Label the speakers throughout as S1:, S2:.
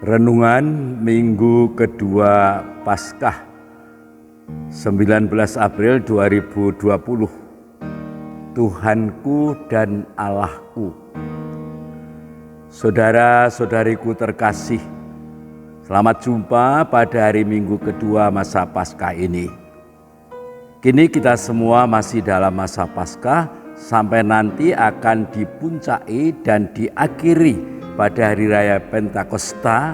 S1: Renungan Minggu kedua Paskah 19 April 2020. Tuhanku dan Allahku. Saudara-saudariku terkasih, selamat jumpa pada hari Minggu kedua masa Paskah ini. Kini kita semua masih dalam masa Paskah sampai nanti akan dipuncai dan diakhiri pada hari raya Pentakosta,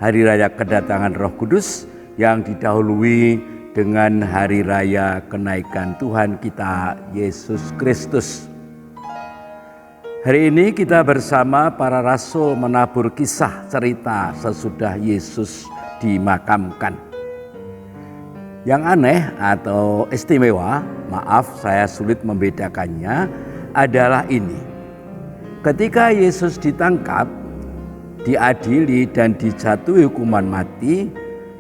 S1: hari raya kedatangan Roh Kudus yang didahului dengan hari raya kenaikan Tuhan kita Yesus Kristus. Hari ini kita bersama para rasul menabur kisah cerita sesudah Yesus dimakamkan. Yang aneh atau istimewa, maaf saya sulit membedakannya, adalah ini. Ketika Yesus ditangkap, diadili dan dijatuhi hukuman mati,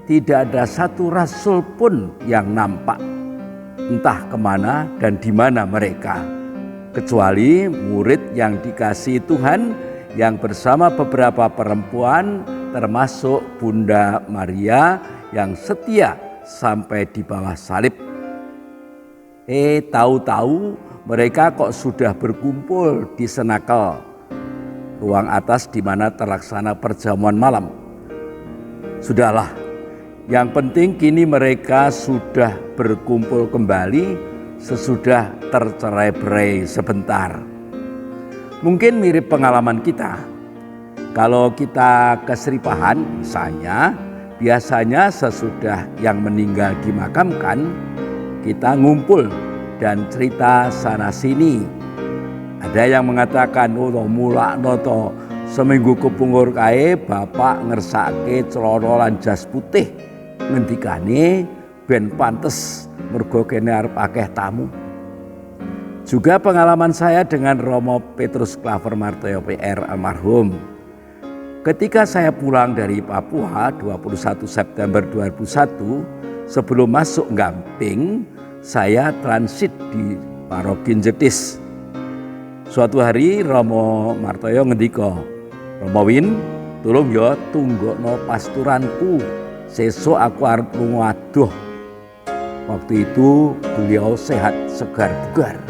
S1: tidak ada satu rasul pun yang nampak. Entah kemana dan di mana mereka. Kecuali murid yang dikasihi Tuhan yang bersama beberapa perempuan termasuk Bunda Maria yang setia sampai di bawah salib. Tahu-tahu mereka kok sudah berkumpul di senakel, ruang atas di mana terlaksana perjamuan malam. Sudahlah, yang penting kini mereka sudah berkumpul kembali sesudah tercerai-berai sebentar. Mungkin mirip pengalaman kita. Kalau kita keseripahan misalnya, biasanya sesudah yang meninggal dimakamkan, kita ngumpul dan cerita sana sini. Ada yang mengatakan, mulak noto seminggu kepungur kae bapak ngersake celana lan jas putih, ngendikane ben pantes mergo kene arep akeh tamu. Juga pengalaman saya dengan Romo Petrus Klaver Martoyo PR almarhum. Ketika saya pulang dari Papua 21 September 2001, sebelum masuk Gamping, saya transit di Paroki Jetis. Suatu hari Romo Martoyo ngendika, "Romo Win, tolong ya tunggokno pasturanku. Sesuk aku arep lunga adoh." Waktu itu beliau sehat segar bugar.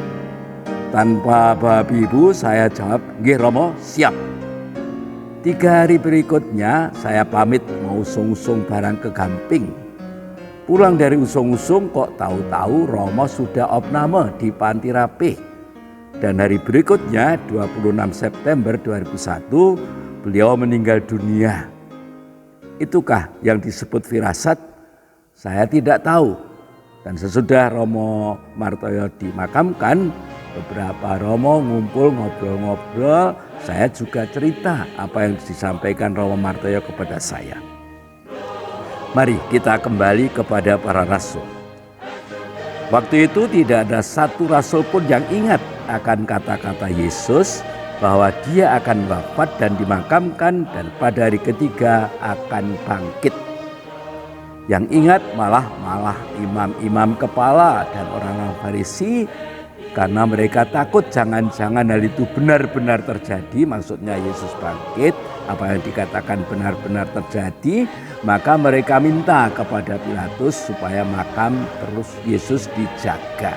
S1: Tanpa babi ibu saya jawab, "Nggih Romo, siap." 3 hari berikutnya saya pamit mau usung-usung barang ke Gamping. Pulang dari usung-usung kok tahu-tahu Romo sudah opname di Panti Rapih. Dan hari berikutnya 26 September 2001 beliau meninggal dunia. Itukah yang disebut firasat? Saya tidak tahu. Dan sesudah Romo Martoyo dimakamkan, beberapa Romo ngumpul ngobrol-ngobrol. Saya juga cerita apa yang disampaikan Romo Martoyo kepada saya. Mari kita kembali kepada para rasul. Waktu itu tidak ada satu rasul pun yang ingat akan kata-kata Yesus bahwa dia akan wafat dan dimakamkan dan pada hari ketiga akan bangkit. Yang ingat malah imam-imam kepala dan orang-orang Farisi, karena mereka takut jangan-jangan hal itu benar-benar terjadi, maksudnya Yesus bangkit, apa yang dikatakan benar-benar terjadi, maka mereka minta kepada Pilatus supaya makam terus Yesus dijaga.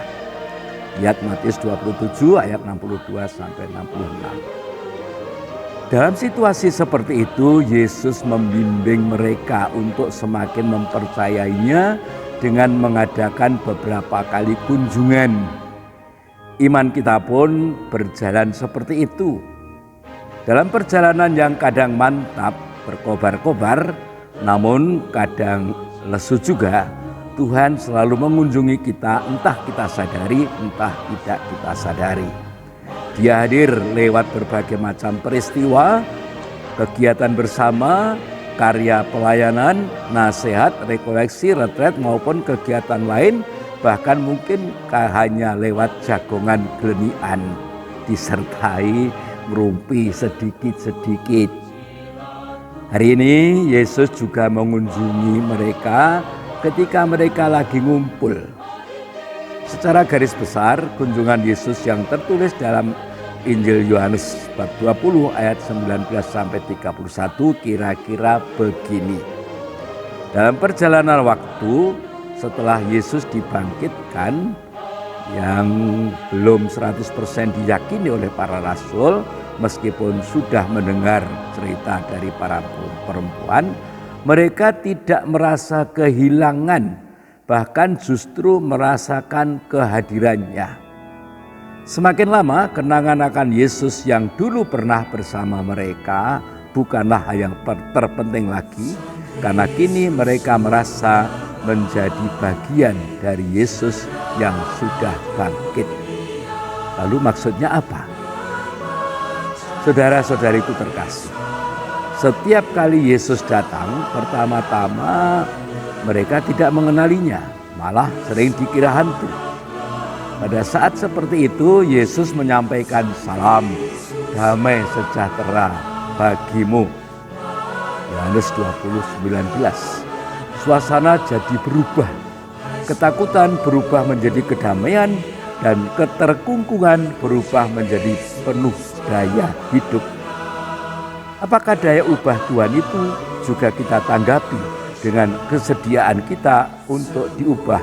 S1: Lihat Matius 27 ayat 62 sampai 66. Dalam situasi seperti itu, Yesus membimbing mereka untuk semakin mempercayainya dengan mengadakan beberapa kali kunjungan. Iman kita pun berjalan seperti itu. Dalam perjalanan yang kadang mantap, berkobar-kobar, namun kadang lesu juga, Tuhan selalu mengunjungi kita, entah kita sadari, entah tidak kita sadari. Dia hadir lewat berbagai macam peristiwa, kegiatan bersama, karya pelayanan, nasihat, rekoleksi, retret maupun kegiatan lain, bahkan mungkin hanya lewat jagongan gelenian, disertai ngerumpi sedikit-sedikit. Hari ini Yesus juga mengunjungi mereka ketika mereka lagi ngumpul. Secara garis besar, kunjungan Yesus yang tertulis dalam Injil Yohanes bab 20 ayat 19 sampai 31 kira-kira begini. Dalam perjalanan waktu setelah Yesus dibangkitkan yang belum 100% diyakini oleh para rasul, meskipun sudah mendengar cerita dari para perempuan, mereka tidak merasa kehilangan, bahkan justru merasakan kehadirannya. Semakin lama kenangan akan Yesus yang dulu pernah bersama mereka bukanlah hal yang terpenting lagi, karena kini mereka merasa menjadi bagian dari Yesus yang sudah bangkit. Lalu maksudnya apa? Saudara-saudariku terkasih, setiap kali Yesus datang, pertama-tama mereka tidak mengenalinya, malah sering dikira hantu. Pada saat seperti itu, Yesus menyampaikan salam, damai sejahtera bagimu. Yohanes 20:19. Suasana jadi berubah. Ketakutan berubah menjadi kedamaian dan keterkungkungan berubah menjadi penuh daya hidup. Apakah daya ubah Tuhan itu juga kita tanggapi dengan kesediaan kita untuk diubah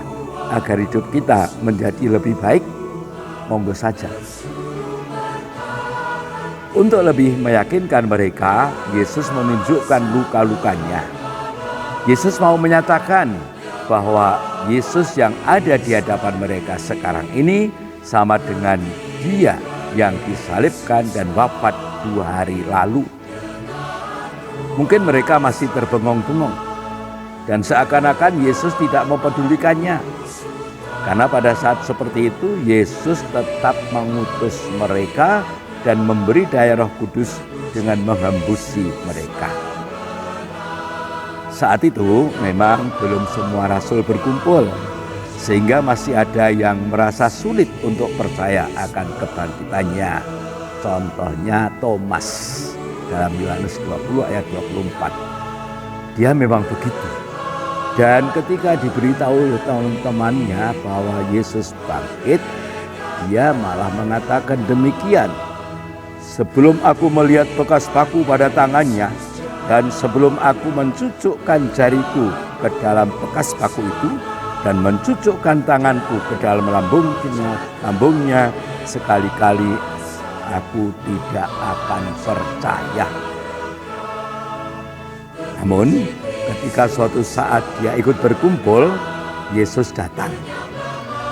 S1: agar hidup kita menjadi lebih baik? Monggo saja. Untuk lebih meyakinkan mereka, Yesus menunjukkan luka-lukanya. Yesus mau menyatakan bahwa Yesus yang ada di hadapan mereka sekarang ini sama dengan Dia yang disalibkan dan wafat 2 hari lalu. Mungkin mereka masih terbengong-bengong dan seakan-akan Yesus tidak mempedulikannya. Karena pada saat seperti itu Yesus tetap mengutus mereka dan memberi daya Roh Kudus dengan menghembusi mereka. Saat itu memang belum semua rasul berkumpul, sehingga masih ada yang merasa sulit untuk percaya akan kebangkitannya. Contohnya Thomas dalam Yohanes 20 ayat 24. Dia memang begitu. Dan ketika diberitahu oleh teman-temannya bahwa Yesus bangkit, dia malah mengatakan demikian. Sebelum aku melihat bekas paku pada tangannya, dan sebelum aku mencucukkan jariku ke dalam bekas paku itu, dan mencucukkan tanganku ke dalam lambungnya, sekali-kali aku tidak akan percaya. Namun ketika suatu saat dia ikut berkumpul, Yesus datang.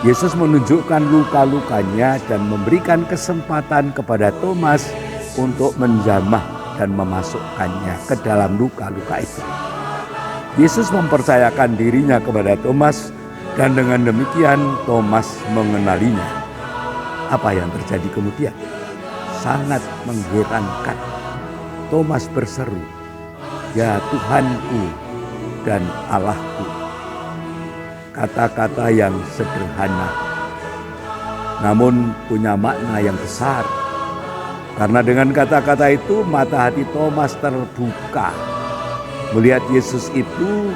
S1: Yesus menunjukkan luka-lukanya dan memberikan kesempatan kepada Thomas untuk menjamah dan memasukkannya ke dalam luka-luka itu. Yesus mempercayakan dirinya kepada Thomas dan dengan demikian Thomas mengenalinya. Apa yang terjadi kemudian? Sangat mengherankan. Thomas berseru, "Ya Tuhanku dan Allahku." Kata-kata yang sederhana, namun punya makna yang besar. Karena dengan kata-kata itu mata hati Thomas terbuka. Melihat Yesus itu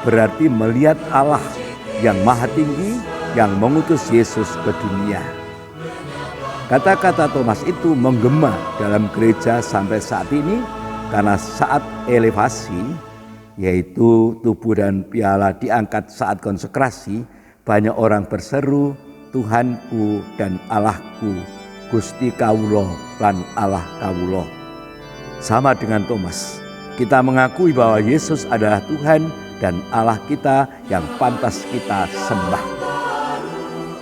S1: berarti melihat Allah yang maha tinggi yang mengutus Yesus ke dunia. Kata-kata Thomas itu menggema dalam gereja sampai saat ini, karena saat elevasi, yaitu tubuh dan piala diangkat saat konsekrasi, banyak orang berseru, "Tuhanku dan Allahku, Gusti Kawulo lan Allah Kawulo." Sama dengan Thomas, kita mengakui bahwa Yesus adalah Tuhan dan Allah kita yang pantas kita sembah.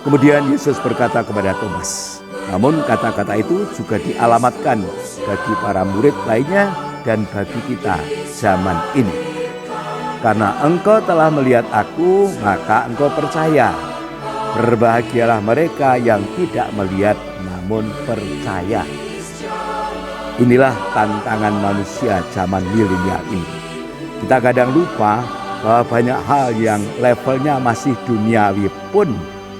S1: Kemudian Yesus berkata kepada Thomas, namun kata-kata itu juga dialamatkan bagi para murid lainnya dan bagi kita zaman ini. "Karena engkau telah melihat aku, maka engkau percaya. Berbahagialah mereka yang tidak melihat namun percaya." Inilah tantangan manusia zaman milenial ini. Kita kadang lupa bahwa banyak hal yang levelnya masih duniawi pun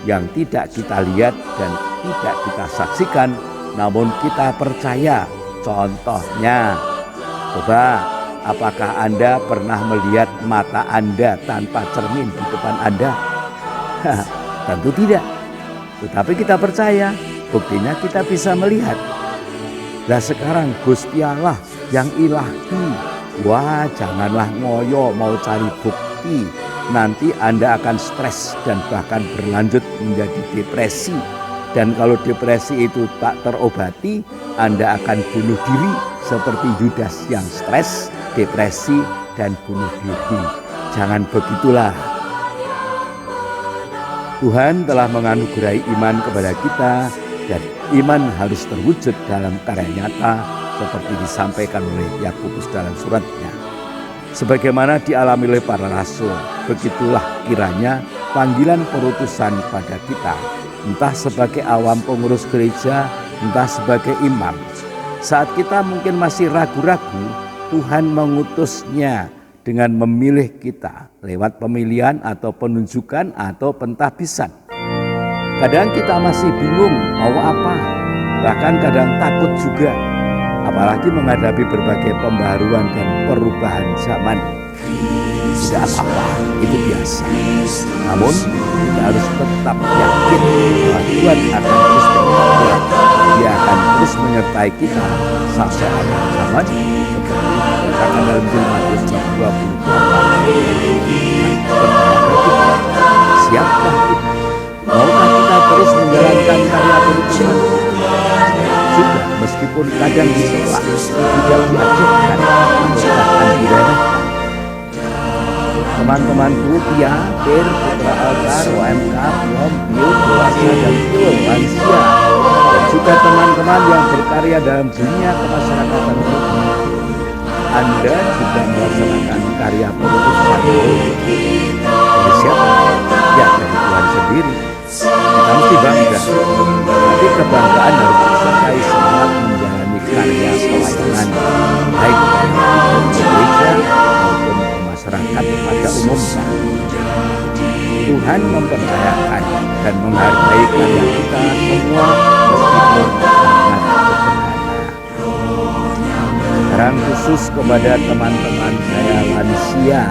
S1: yang tidak kita lihat dan tidak kita saksikan, namun kita percaya. Contohnya, coba apakah Anda pernah melihat mata Anda tanpa cermin di depan Anda? Tentu tidak. Tetapi kita percaya, buktinya kita bisa melihat. Lah sekarang Gusti Allah yang ilahi, wah janganlah ngoyo mau cari bukti. Nanti Anda akan stres dan bahkan berlanjut menjadi depresi. Dan kalau depresi itu tak terobati, Anda akan bunuh diri seperti Yudas yang stres, depresi, dan bunuh diri. Jangan begitulah. Tuhan telah menganugerahi iman kepada kita, dan iman harus terwujud dalam karya nyata seperti disampaikan oleh Yakobus dalam suratnya. Sebagaimana dialami oleh para rasul, begitulah kiranya panggilan perutusan pada kita, entah sebagai awam pengurus gereja, entah sebagai imam. Saat kita mungkin masih ragu-ragu, Tuhan mengutusnya dengan memilih kita lewat pemilihan atau penunjukan atau pentahbisan. Kadang kita masih bingung mau apa, bahkan kadang takut juga, apalagi menghadapi berbagai pembaharuan dan perubahan zaman. Tidak apa-apa, itu biasa. Namun kita harus tetap yakin bahwa Tuhan akan terus bekerja. Dia akan terus menyertai kita sampai akhir zaman, seperti dikatakan dalam Injil Matius 28. Siapkah kita? Maukah kita terus menjalankan karya perutusan? Juga meskipun kadang ditolak, tidak diajukan, bahkan diremehkan. Teman-temanku Pia, Pir, Putra Altar, OMK, Belum, Bio, Dewasa, dan Bio, Lansia, dan juga teman-teman yang berkarya dalam dunia kemasyarakatan ini, Anda juga melaksanakan karya perutusan. Dari siapa? Ya, dari Tuhan sendiri. Kita mesti bangga, tapi kebanggaan harus disertai semangat menjalani karya pelayanan, baik di gereja maupun masyarakat pada umumnya. Tuhan mempercayakan dan menghargai karya kita semua meskipun sangat sederhana. Sekarang khusus kepada teman-teman saya lansia,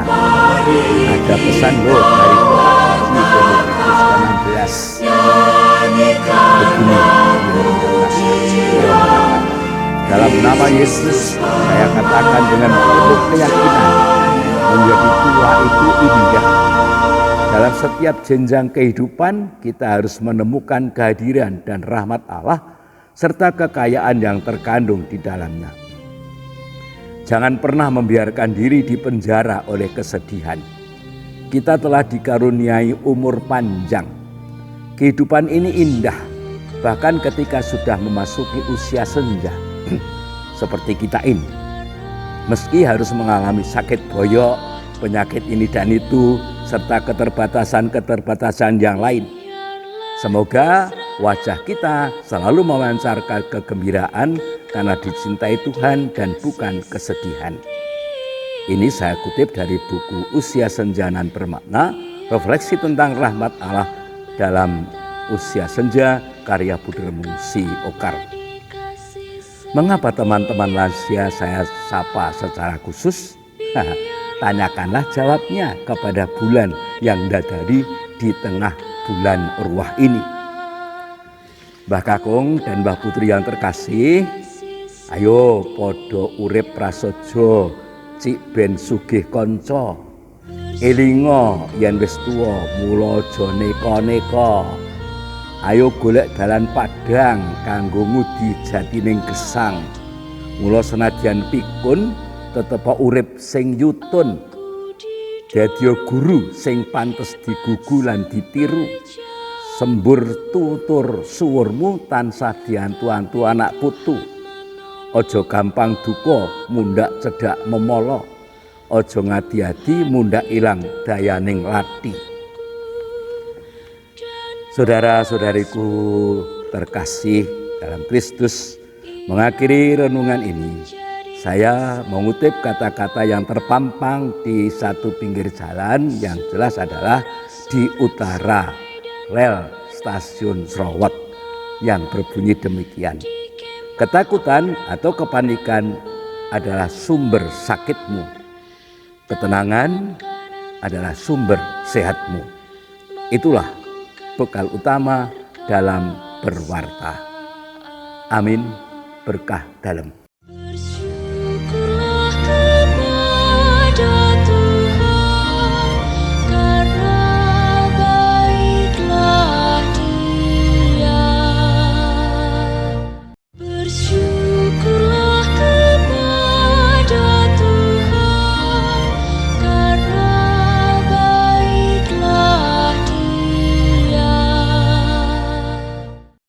S1: ada pesan loh dari Benediktus ke-16. Begini, dalam nama Yesus saya katakan dengan penuh keyakinan, menjadi tua itu indah. Dalam setiap jenjang kehidupan kita harus menemukan kehadiran dan rahmat Allah serta kekayaan yang terkandung di dalamnya. Jangan pernah membiarkan diri dipenjara oleh kesedihan. Kita telah dikaruniai umur panjang. Kehidupan ini indah, bahkan ketika sudah memasuki usia senja, seperti kita ini. Meski harus mengalami sakit boyok, penyakit ini dan itu, serta keterbatasan-keterbatasan yang lain. Semoga wajah kita selalu memancarkan kegembiraan karena dicintai Tuhan dan bukan kesedihan. Ini saya kutip dari buku Usia Senja Nan Bermakna, refleksi tentang rahmat Allah dalam usia senja, karya Budiarmungsi Okar. Mengapa teman-teman lansia saya sapa secara khusus? Tanyakanlah jawabnya kepada bulan yang dadari di tengah bulan ruah ini. Mbah Kakung dan Mbah Putri yang terkasih, ayo podo urip prasojo, cik ben sugih konco, elingo yen wis tuwa mula aja neka-neka. Ayo golek dalan padhang kanggo ngudi jatining gesang. Mula senadyan pikun tetep urip sing yutun. Dadya guru sing pantes digugu lan ditiru. Sembur tutur suwurmu tansah diantu-antu anak putu. Aja gampang duka mundak cedhak memala. Aja ngadi-adi mundak ilang dayaning lati. Saudara-saudariku terkasih dalam Kristus, mengakhiri renungan ini, saya mengutip kata-kata yang terpampang di satu pinggir jalan yang jelas adalah di utara rel stasiun Srawet yang berbunyi demikian. Ketakutan atau kepanikan adalah sumber sakitmu. Ketenangan adalah sumber sehatmu. Itulah bekal utama dalam berwarta. Amin. berkah dalam.
S2: Bersyukurlah kepada